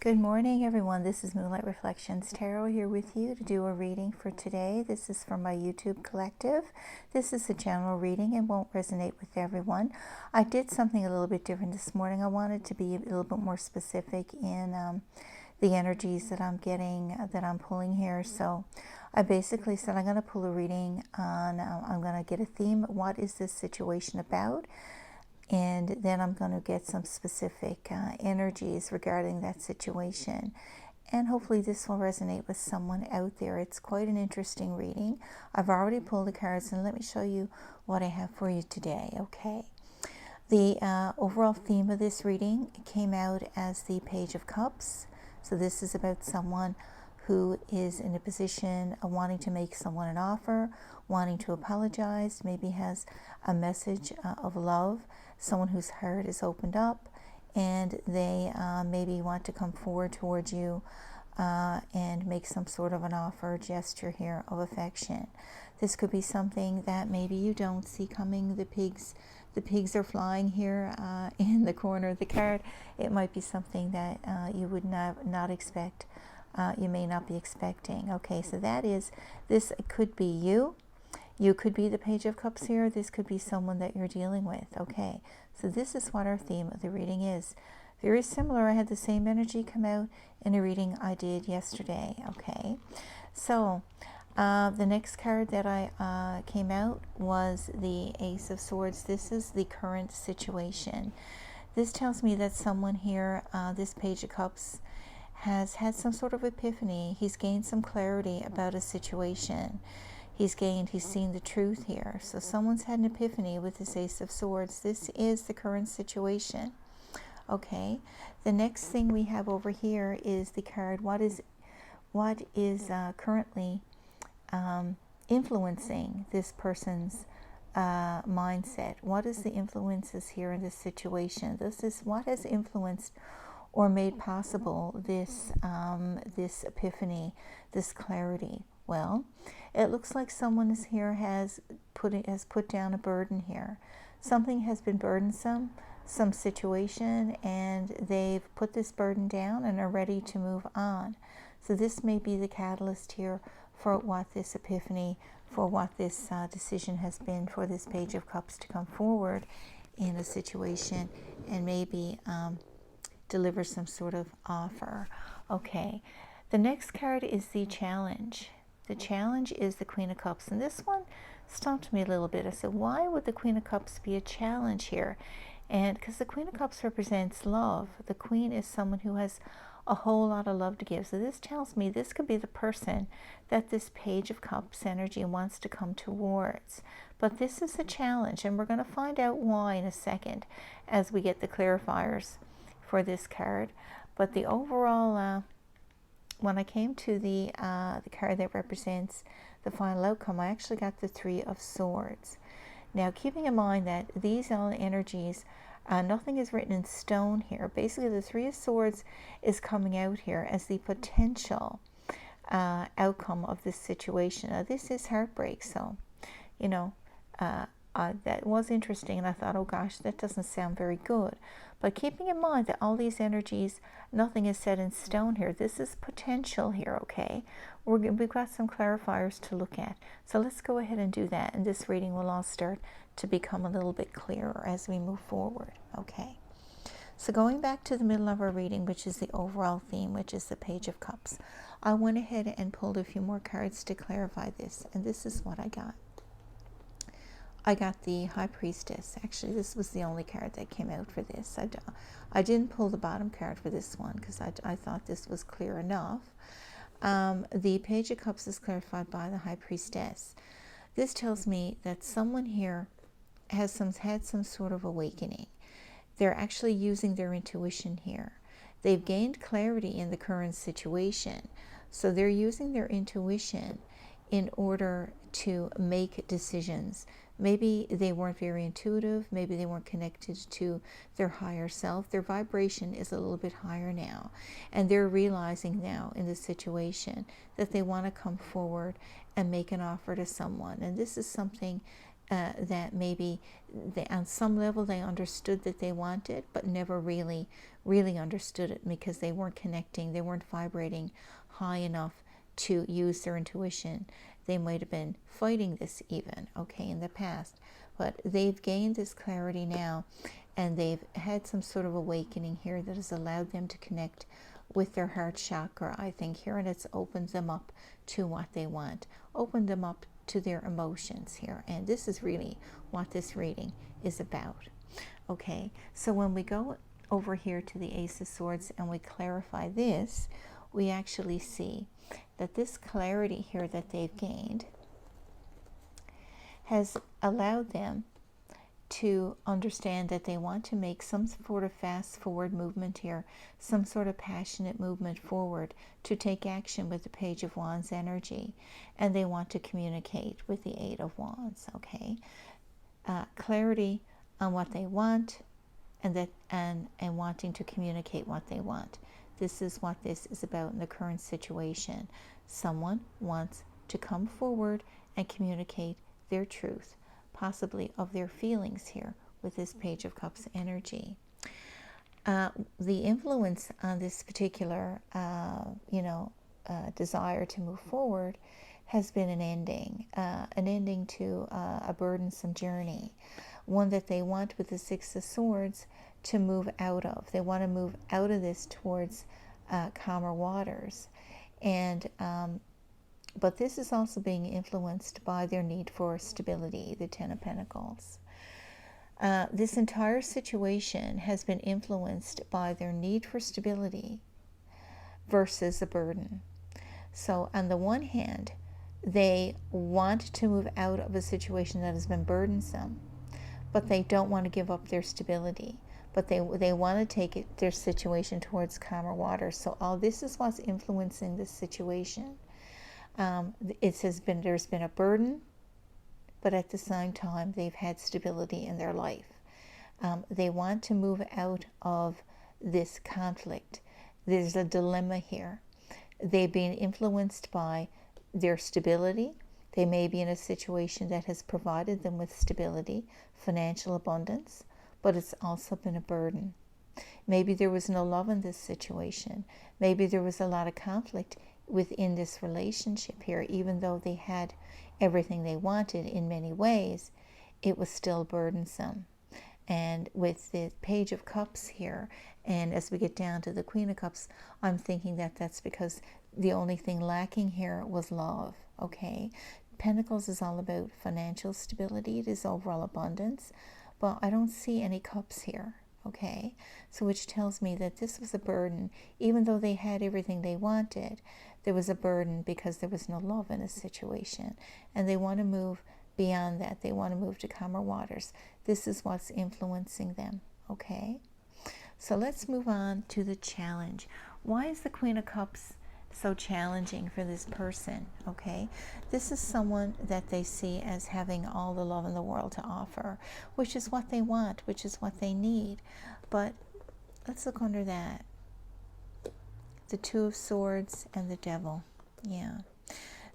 Good morning, everyone. This is Moonlight Reflections Tarot here with you to do a reading for today. This is from my YouTube collective. This is a general reading and won't resonate with everyone. I did something a little bit different this morning. I wanted to be a little bit more specific in the energies that I'm getting, that I'm pulling here. So I basically said I'm going to pull a reading on, I'm going to get a theme. What is this situation about? And then I'm going to get some specific energies regarding that situation. And hopefully this will resonate with someone out there. It's quite an interesting reading. I've already pulled the cards, and let me show you what I have for you today, okay? The overall theme of this reading came out as the Page of Cups. So this is about someone who is in a position of wanting to make someone an offer, wanting to apologize, maybe has a message of love, someone whose heart is opened up, and they maybe want to come forward towards you and make some sort of an offer, gesture here of affection. This could be something that maybe you don't see coming. The pigs are flying here in the corner of the card. It might be something that you would not expect. You may not be expecting. Okay, so this could be you. You could be the Page of Cups here. This could be someone that you're dealing with. Okay, so this is what our theme of the reading is. Very similar. I had the same energy come out in a reading I did yesterday. Okay, so the next card that I came out was the Ace of Swords. This is the current situation. This tells me that someone here, this Page of Cups, has had some sort of epiphany. He's gained some clarity about a situation. He's seen the truth here. So someone's had an epiphany with this Ace of Swords. This is the current situation. Okay, the next thing we have over here is the card, what is currently influencing this person's mindset. What is the influences here in this situation? This is what has influenced or made possible this this epiphany, this clarity. Well, it looks like someone is here has put down a burden here. Something has been burdensome, some situation, and they've put this burden down and are ready to move on. So this may be the catalyst here for what this epiphany, for what this decision has been for this Page of Cups to come forward in a situation and maybe deliver some sort of offer. Okay, the next card is the Challenge. The Challenge is the Queen of Cups, and this one stumped me a little bit. I said, why would the Queen of Cups be a challenge here? And because the Queen of Cups represents love. The Queen is someone who has a whole lot of love to give. So this tells me this could be the person that this Page of Cups energy wants to come towards. But this is a challenge, and we're going to find out why in a second as we get the clarifiers for this card. But the overall, when I came to the card that represents the final outcome, I actually got the Three of Swords. Now, keeping in mind that these are energies, nothing is written in stone here. Basically, the Three of Swords is coming out here as the potential outcome of this situation. Now, this is heartbreak, so, you know, that was interesting, and I thought, oh gosh, that doesn't sound very good. But keeping in mind that all these energies, nothing is set in stone here. This is potential here, okay? We've got some clarifiers to look at. So let's go ahead and do that, and this reading will all start to become a little bit clearer as we move forward, okay? So going back to the middle of our reading, which is the overall theme, which is the Page of Cups, I went ahead and pulled a few more cards to clarify this, and this is what I got. I got the High Priestess. Actually, this was the only card that came out for this. I didn't pull the bottom card for this one because I thought this was clear enough. The Page of Cups is clarified by the High Priestess. This tells me that someone here has had some sort of awakening. They're actually using their intuition here. They've gained clarity in the current situation. So they're using their intuition in order to make decisions. Maybe they weren't very intuitive. Maybe they weren't connected to their higher self. Their vibration is a little bit higher now. And they're realizing now in this situation that they want to come forward and make an offer to someone. And this is something that maybe on some level they understood that they wanted, but never really understood it because they weren't connecting, they weren't vibrating high enough to use their intuition. They might have been fighting this even, okay, in the past, but they've gained this clarity now, and they've had some sort of awakening here that has allowed them to connect with their heart chakra, I think, here, and it's opened them up to what they want, opened them up to their emotions here. And this is really what this reading is about. Okay, so when we go over here to the Ace of Swords and we clarify this, we actually see that this clarity here that they've gained has allowed them to understand that they want to make some sort of fast forward movement here, some sort of passionate movement forward to take action with the Page of Wands energy, and they want to communicate with the Eight of Wands. Okay, clarity on what they want, and wanting to communicate what they want. This is what this is about in the current situation. Someone wants to come forward and communicate their truth, possibly of their feelings here with this Page of Cups energy. The influence on this particular, desire to move forward has been an ending to a burdensome journey, one that they want with the Six of Swords to move out of. They want to move out of this towards calmer waters, and but this is also being influenced by their need for stability, the Ten of Pentacles. This entire situation has been influenced by their need for stability versus a burden. So on the one hand, they want to move out of a situation that has been burdensome, but they don't want to give up their stability. But they want to take their situation towards calmer waters. So all this is what's influencing this situation. There's been a burden, but at the same time they've had stability in their life. They want to move out of this conflict. There's a dilemma here. They've been influenced by their stability. They may be in a situation that has provided them with stability, financial abundance, but it's also been a burden. Maybe there was no love in this situation. Maybe there was a lot of conflict within this relationship here. Even though they had everything they wanted in many ways, it was still burdensome. And with the Page of Cups here, and as we get down to the Queen of Cups, I'm thinking that that's because the only thing lacking here was love. Okay, Pentacles is all about financial stability. It is overall abundance, but I don't see any cups here. Okay, so which tells me that this was a burden. Even though they had everything they wanted, there was a burden because there was no love in a situation, and they want to move beyond that. They want to move to calmer waters. This is what's influencing them. Okay, so let's move on to the challenge. Why is the Queen of Cups so challenging for this person? Okay, this is someone that they see as having all the love in the world to offer, which is what they want, which is what they need. But let's look under that. The Two of Swords and the Devil. Yeah,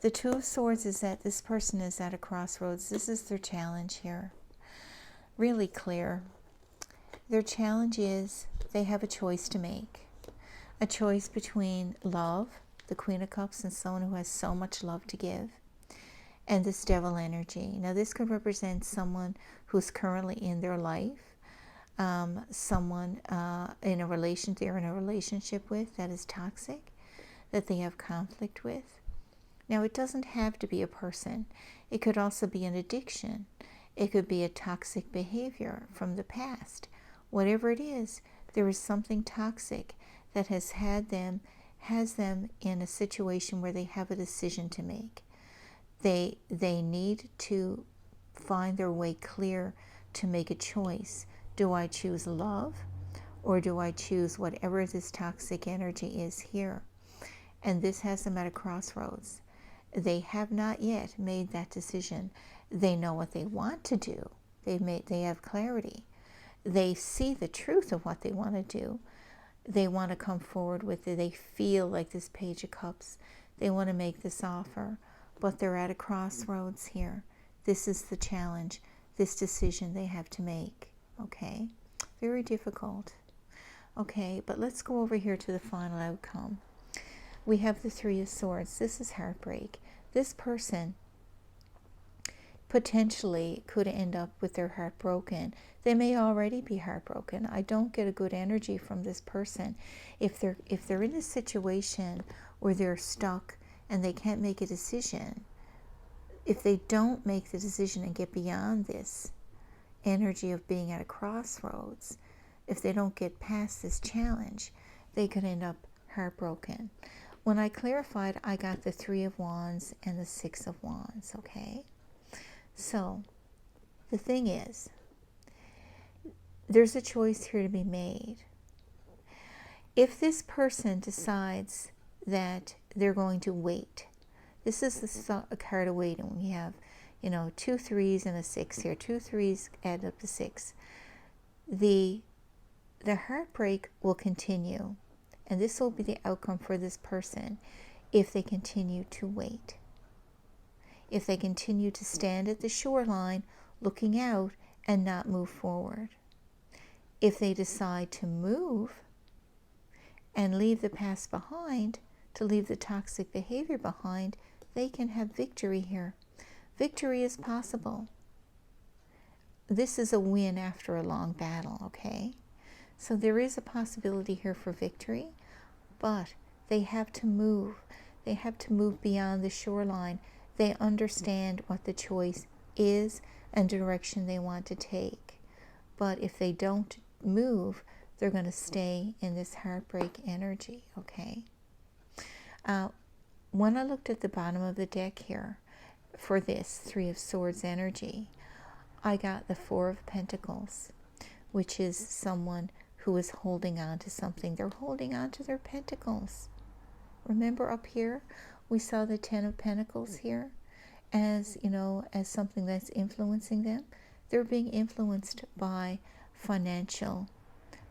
the Two of Swords is that this person is at a crossroads. This is their challenge here. Really clear. Their challenge is they have a choice to make. A choice between love, the Queen of Cups, and someone who has so much love to give, and this Devil energy. Now this could represent someone who's currently in their life, someone they're in a relationship with that is toxic, that they have conflict with. Now it doesn't have to be a person. It could also be an addiction. It could be a toxic behavior from the past. Whatever it is, there is something toxic that has them in a situation where they have a decision to make. They need to find their way clear to make a choice. Do I choose love, or do I choose whatever this toxic energy is here? And this has them at a crossroads. They have not yet made that decision. They know what they want to do. They have clarity. They see the truth of what they want to do. They want to come forward with it. They feel like this Page of Cups. They want to make this offer, but they're at a crossroads here. This is the challenge. this decision they have to make. Okay, very difficult. Okay, but let's go over here to the final outcome. We have the Three of Swords. This is heartbreak. This person potentially could end up with their heart broken. They may already be heartbroken. I don't get a good energy from this person. If they're in a situation where they're stuck and they can't make a decision, if they don't make the decision and get beyond this energy of being at a crossroads, if they don't get past this challenge, they could end up heartbroken. When I clarified, I got the Three of Wands and the Six of Wands, okay? So, the thing is, there's a choice here to be made. If this person decides that they're going to wait, this is a card of waiting. We have, 2 3s and a 6 here. 2 3s add up to 6. The heartbreak will continue, and this will be the outcome for this person if they continue to wait. If they continue to stand at the shoreline looking out and not move forward. If they decide to move and leave the past behind, to leave the toxic behavior behind, they can have victory here. Victory is possible. This is a win after a long battle, okay? So there is a possibility here for victory, but they have to move. They have to move beyond the shoreline. They understand what the choice is and direction they want to take. But if they don't move, they're going to stay in this heartbreak energy, okay? When I looked at the bottom of the deck here for this Three of Swords energy, I got the Four of Pentacles, which is someone who is holding on to something. They're holding on to their pentacles. Remember up here, we saw the Ten of Pentacles here as, as something that's influencing them. They're being influenced by financial,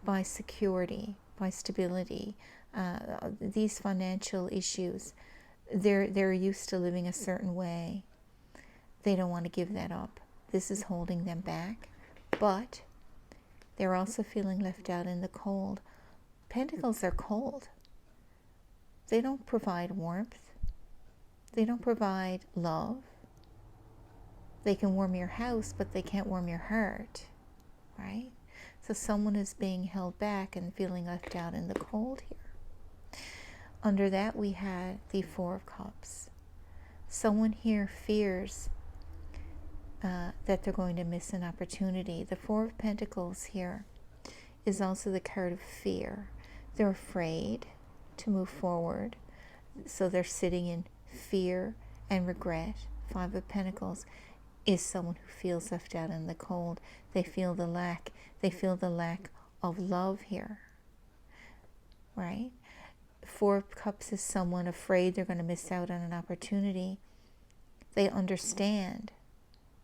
by security, by stability, these financial issues. They're used to living a certain way. They don't want to give that up. This is holding them back, but they're also feeling left out in the cold. Pentacles are cold. They don't provide warmth. They don't provide love. They can warm your house, but they can't warm your heart, right? So someone is being held back and feeling left out in the cold here. Under that, we had the Four of Cups. Someone here fears that they're going to miss an opportunity. The Four of Pentacles here is also the card of fear. They're afraid to move forward, so they're sitting in fear and regret. Five of Pentacles is someone who feels left out in the cold. They feel the lack. They feel the lack of love here, right? Four of Cups is someone afraid they're going to miss out on an opportunity. They understand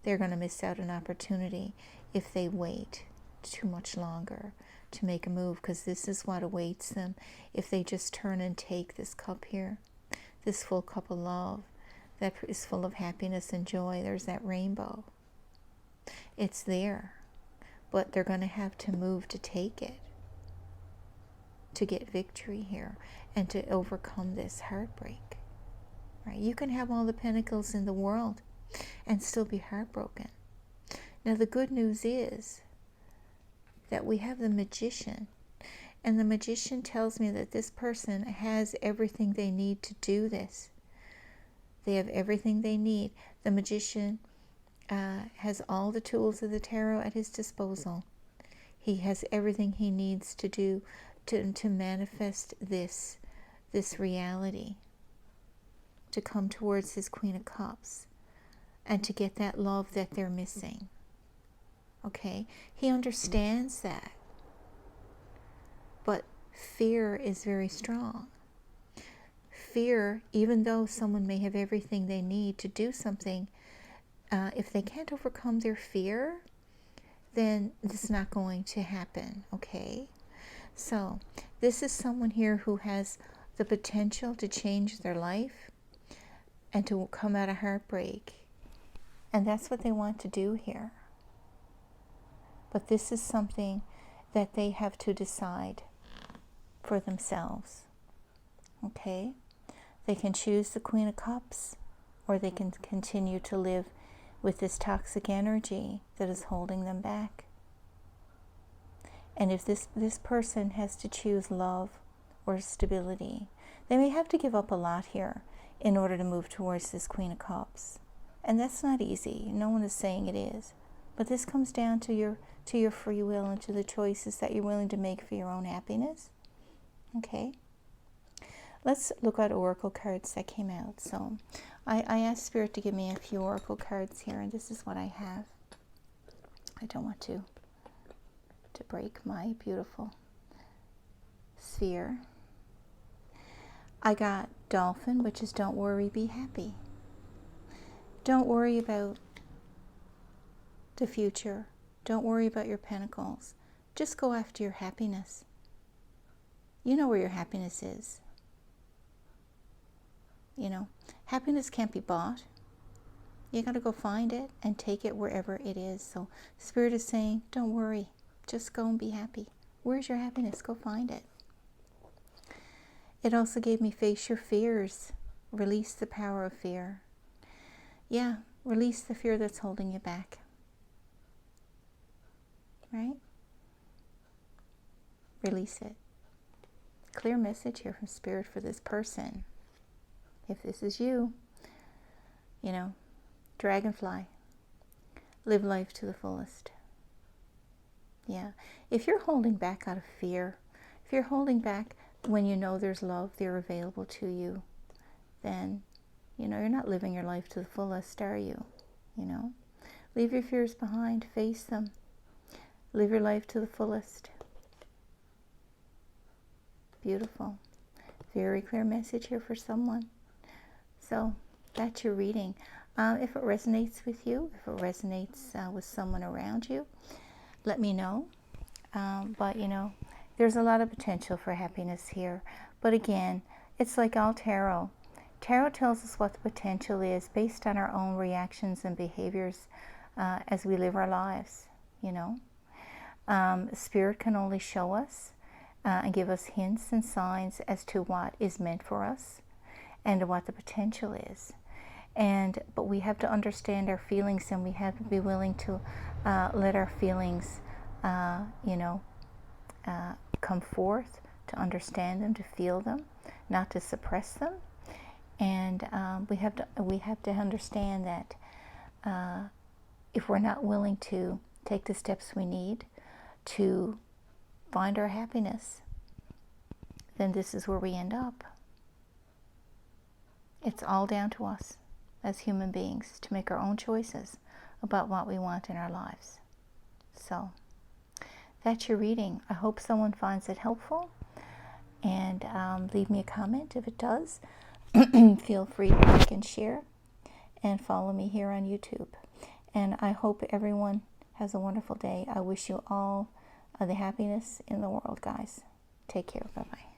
they're going to miss out an opportunity if they wait too much longer to make a move, because this is what awaits them if they just turn and take this cup here, this full cup of love that is full of happiness and joy. There's that rainbow. It's there, but they're going to have to move to take it, to get victory here and to overcome this heartbreak, right? You can have all the pentacles in the world and still be heartbroken. Now the good news is that we have the Magician, and the Magician tells me that this person has everything they need to do this. They have everything they need. The Magician has all the tools of the tarot at his disposal. He has everything he needs to do to manifest this reality, to come towards his Queen of Cups and to get that love that they're missing. Okay? He understands that. But fear is very strong. Fear, even though someone may have everything they need to do something, if they can't overcome their fear, then it's not going to happen, okay? So, this is someone here who has the potential to change their life and to come out of heartbreak. And that's what they want to do here. but this is something that they have to decide for themselves. Okay? They can choose the Queen of Cups, or they can continue to live with this toxic energy that is holding them back. And if this person has to choose love or stability, they may have to give up a lot here in order to move towards this Queen of Cups. And that's not easy. No one is saying it is. But this comes down to your free will and to the choices that you're willing to make for your own happiness. Okay? Let's look at oracle cards that came out. So I asked Spirit to give me a few oracle cards here, and this is what I have. I don't want to break my beautiful sphere. I got Dolphin, which is don't worry, be happy. Don't worry about the future. Don't worry about your pentacles. Just go after your happiness. You know where your happiness is. You know, happiness can't be bought. You got to go find it and take it wherever it is. So Spirit is saying, don't worry. Just go and be happy. Where's your happiness? Go find it. It also gave me face your fears. Release the power of fear. Yeah, release the fear that's holding you back. Right? Release it. Clear message here from Spirit for this person. If this is you, you know, dragonfly, live life to the fullest. Yeah. If you're holding back out of fear, if you're holding back when you know there's love there available to you, then, you know, you're not living your life to the fullest, are you? You know? Leave your fears behind. Face them. Live your life to the fullest. Beautiful. Very clear message here for someone. So, that's your reading. If it resonates with you, if it resonates with someone around you, let me know. But, you know, there's a lot of potential for happiness here. But again, it's like all tarot. Tarot tells us what the potential is based on our own reactions and behaviors as we live our lives, you know. Spirit can only show us and give us hints and signs as to what is meant for us and what the potential is. But we have to understand our feelings, and we have to be willing to let our feelings, you know, come forth, to understand them, to feel them, not to suppress them. And we have to understand that if we're not willing to take the steps we need to find our happiness, then this is where we end up. It's all down to us as human beings to make our own choices about what we want in our lives. So that's your reading. I hope someone finds it helpful, and leave me a comment if it does. Feel free to like and share, and follow me here on YouTube. And I hope everyone has a wonderful day. I wish you all the happiness in the world, guys. Take care. Bye-bye.